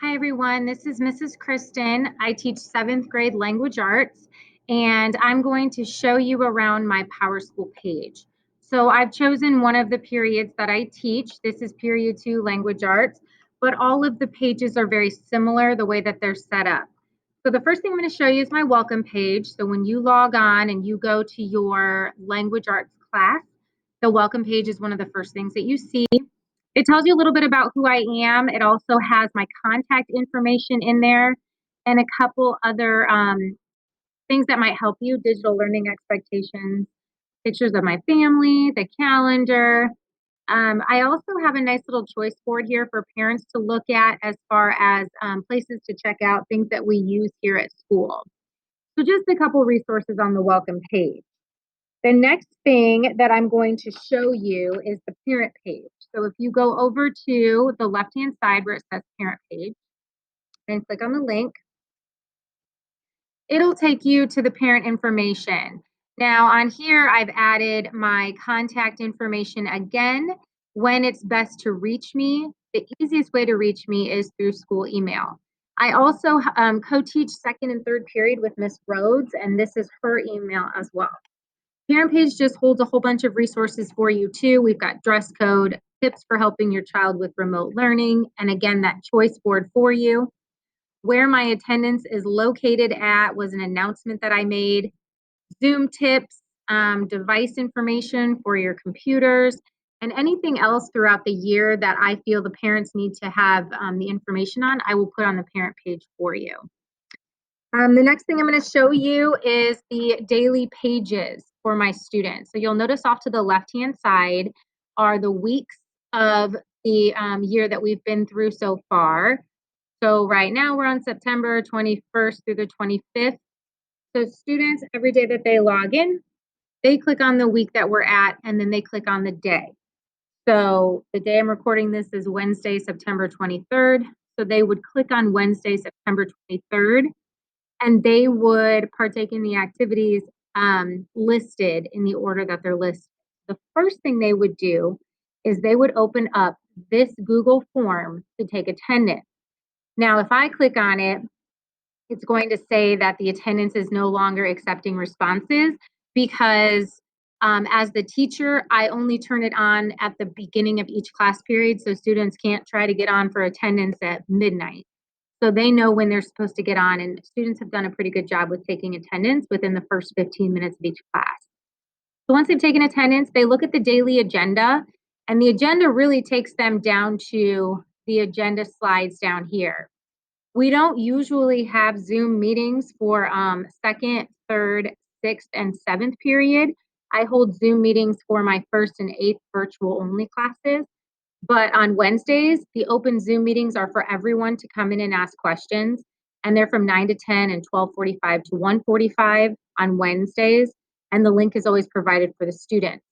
Hi, everyone. This is Mrs. Christen. I teach 7th grade language arts, and I'm going to show you around my PowerSchool page. So I've chosen one of the periods that I teach. This is period 2 language arts, but all of the pages are very similar the way that they're set up. So the first thing I'm going to show you is my welcome page. So when you log on and you go to your language arts class, the welcome page is one of the first things that you see. It tells you a little bit about who I am. It also has my contact information in there and a couple other things that might help you, digital learning expectations, pictures of my family, the calendar. I also have a nice little choice board here for parents to look at as far as places to check out, things that we use here at school. So just a couple resources on the welcome page. The next thing that I'm going to show you is the parent page. So if you go over to the left-hand side where it says parent page and click on the link, it'll take you to the parent information. Now on here, I've added my contact information again. When it's best to reach me, the easiest way to reach me is through school email. I also co-teach second and third period with Miss Rhodes, and this is her email as well. Parent page just holds a whole bunch of resources for you too. We've got dress code, tips for helping your child with remote learning, and again, that choice board for you. Where my attendance is located at was an announcement that I made. Zoom tips, device information for your computers, and anything else throughout the year that I feel the parents need to have the information on, I will put on the parent page for you. The next thing I'm going to show you is the daily pages for my students. So you'll notice off to the left-hand side are the weeks of the year that we've been through so far. So right now we're on September 21st through the 25th. So students, every day that they log in, they click on the week that we're at, and then they click on the day. So the day I'm recording this is Wednesday, September 23rd. So they would click on Wednesday, September 23rd, and they would partake in the activities listed in the order that they're listed. The first thing they would do is they would open up this Google form to take attendance. Now, if I click on it, it's going to say that the attendance is no longer accepting responses because as the teacher, I only turn it on at the beginning of each class period, so students can't try to get on for attendance at midnight. So they know when they're supposed to get on, and students have done a pretty good job with taking attendance within the first 15 minutes of each class. So once they've taken attendance, they look at the daily agenda, and the agenda really takes them down to the agenda slides down here. We don't usually have Zoom meetings for second, third, sixth, and seventh period. I hold Zoom meetings for my first and eighth virtual only classes. But on Wednesdays, the open Zoom meetings are for everyone to come in and ask questions. And they're from 9 to 10 and 12:45 to 1:45 on Wednesdays. And the link is always provided for the students.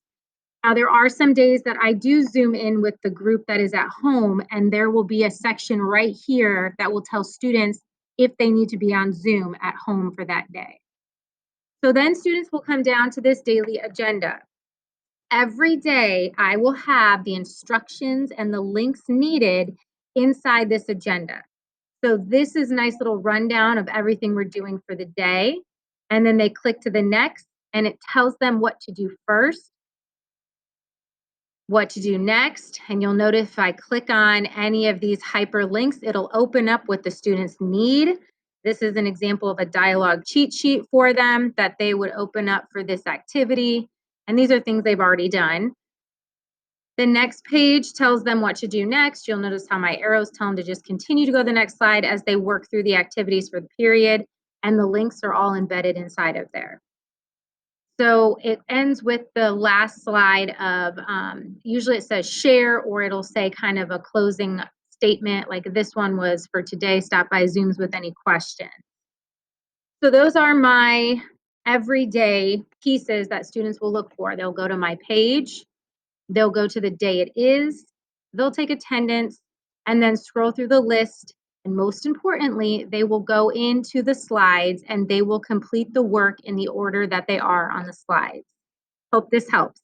Now, there are some days that I do Zoom in with the group that is at home, and there will be a section right here that will tell students if they need to be on Zoom at home for that day. So then students will come down to this daily agenda. Every day, I will have the instructions and the links needed inside this agenda. So this is a nice little rundown of everything we're doing for the day. And then they click to the next, and it tells them what to do first, what to do next. And you'll notice if I click on any of these hyperlinks, it'll open up what the students need. This is an example of a dialogue cheat sheet for them that they would open up for this activity. And these are things they've already done. The next page tells them what to do next. You'll notice how my arrows tell them to just continue to go to the next slide as they work through the activities for the period. And the links are all embedded inside of there. So it ends with the last slide of usually it says share, or it'll say kind of a closing statement like this one was for today. Stop by Zooms with any questions. So those are my everyday pieces that students will look for. They'll go to my page, they'll go to the day it is, they'll take attendance, and then scroll through the list. And most importantly, they will go into the slides and they will complete the work in the order that they are on the slides. Hope this helps.